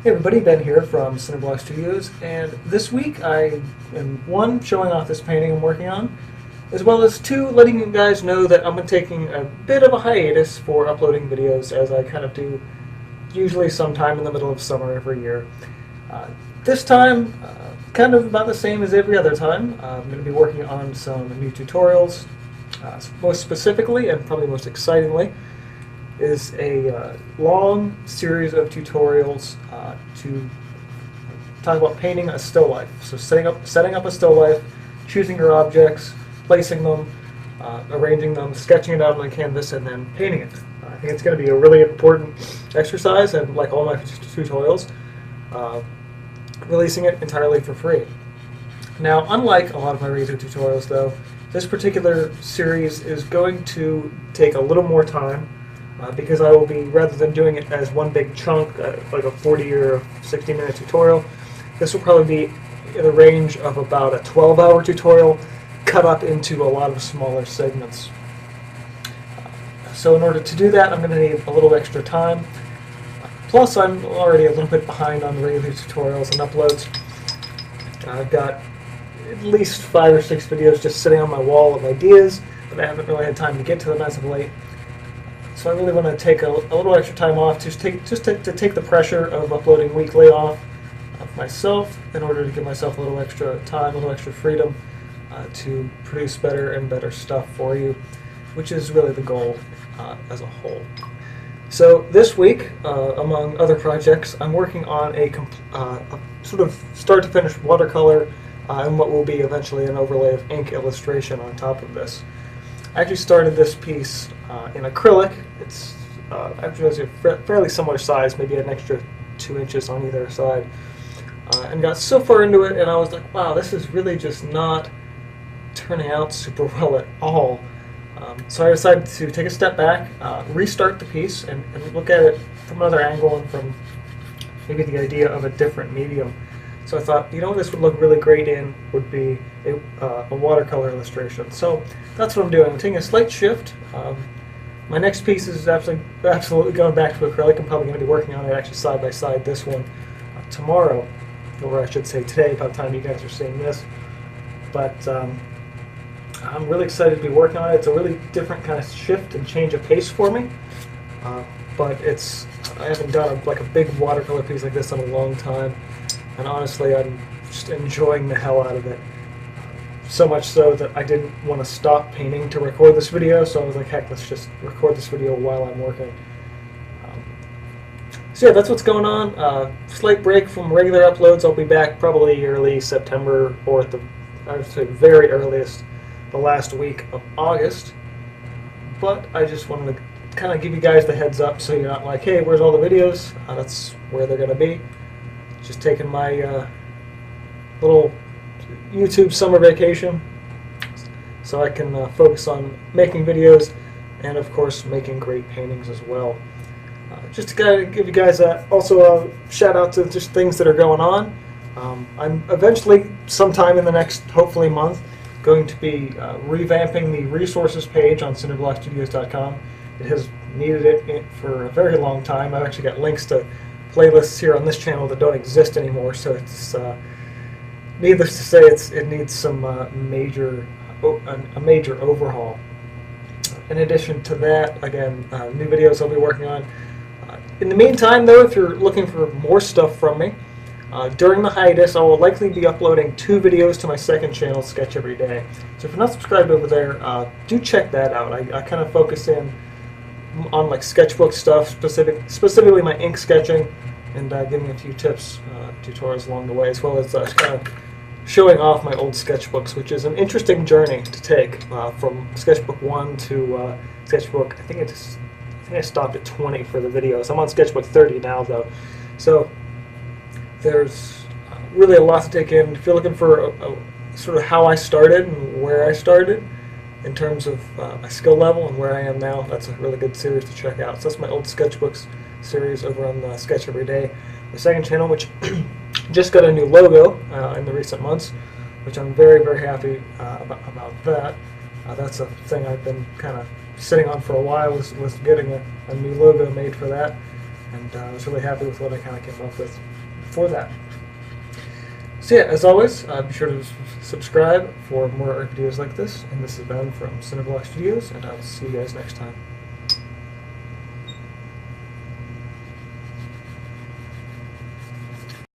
Hey everybody, Ben here from Snipit Studios, and this week I am one, showing off this painting I'm working on, as well as two, letting you guys know that I'm taking a bit of a hiatus for uploading videos, as I kind of do usually sometime in the middle of summer every year. This time, kind of about the same as every other time. I'm going to be working on some new tutorials. Most specifically, and probably most excitingly, is a long series of tutorials to talk about painting a still life. So setting up a still life, choosing your objects, placing them, arranging them, sketching it out on the canvas, and then painting it. I think it's going to be a really important exercise, and like all my tutorials, releasing it entirely for free. Now, unlike a lot of my regular tutorials though, this particular series is going to take a little more time, because I will be, rather than doing it as one big chunk, like a 40 or 60-minute tutorial, this will probably be in the range of about a 12-hour tutorial cut up into a lot of smaller segments. So in order to do that, I'm going to need a little extra time. Plus, I'm already a little bit behind on the regular tutorials and uploads. I've got at least 5 or 6 videos just sitting on my wall of ideas, but I haven't really had time to get to them as of late. So I really want to take a little extra time off, to take the pressure of uploading weekly off of myself, in order to give myself a little extra time, a little extra freedom to produce better and better stuff for you, which is really the goal as a whole. So this week, among other projects, I'm working on a sort of start to finish watercolor and what will be eventually an overlay of ink illustration on top of this. I actually started this piece in acrylic. It's actually a fairly similar size, maybe an extra 2 inches on either side, and got so far into it, and I was like, wow, this is really just not turning out super well at all. So I decided to take a step back, restart the piece, and look at it from another angle and from maybe the idea of a different medium. So I thought, you know what this would look really great in would be a watercolor illustration. So that's what I'm doing. I'm taking a slight shift. My next piece is absolutely going back to acrylic. I'm probably going to be working on it actually side by side this one tomorrow, or I should say today by the time you guys are seeing this. But I'm really excited to be working on it. It's a really different kind of shift and change of pace for me. But I haven't done a big watercolor piece like this in a long time. And honestly, I'm just enjoying the hell out of it. So much so that I didn't want to stop painting to record this video, so I was like, heck, let's just record this video while I'm working. So yeah, that's what's going on. Slight break from regular uploads. I'll be back probably early September, or at the, I would say very earliest, the last week of August. But I just wanted to kind of give you guys the heads up, so you're not like, hey, where's all the videos? That's where they're going to be. Just taking my little YouTube summer vacation so I can focus on making videos and, of course, making great paintings as well. Just to kind of give you guys also a shout out to just things that are going on. I'm eventually, sometime in the next, hopefully, month, going to be revamping the resources page on cinderblockstudios.com. It has needed it for a very long time. I've actually got links to playlists here on this channel that don't exist anymore, so it's needless to say, it needs some a major overhaul. In addition to that, again, new videos I'll be working on. In the meantime, though, if you're looking for more stuff from me, during the hiatus, I will likely be uploading 2 videos to my second channel, Sketch Every Day. So if you're not subscribed over there, do check that out. I kind of focus in on like sketchbook stuff, specifically my ink sketching, and giving a few tips, tutorials along the way, as well as kind of showing off my old sketchbooks, which is an interesting journey to take from sketchbook 1 to sketchbook. I think I stopped at 20 for the videos. I'm on sketchbook 30 now, though, so there's really a lot to take in. If you're looking for a sort of how I started and where I started, in terms of my skill level and where I am now, that's a really good series to check out. So that's my old sketchbooks series over on Sketch Every Day. The second channel, which just got a new logo in the recent months, which I'm very, very happy about that. That's a thing I've been kind of sitting on for a while, was getting a new logo made for that. and I was really happy with what I kind of came up with for that. So yeah, as always, be sure to subscribe for more art videos like this, and this has been from Cineblog Studios, and I will see you guys next time.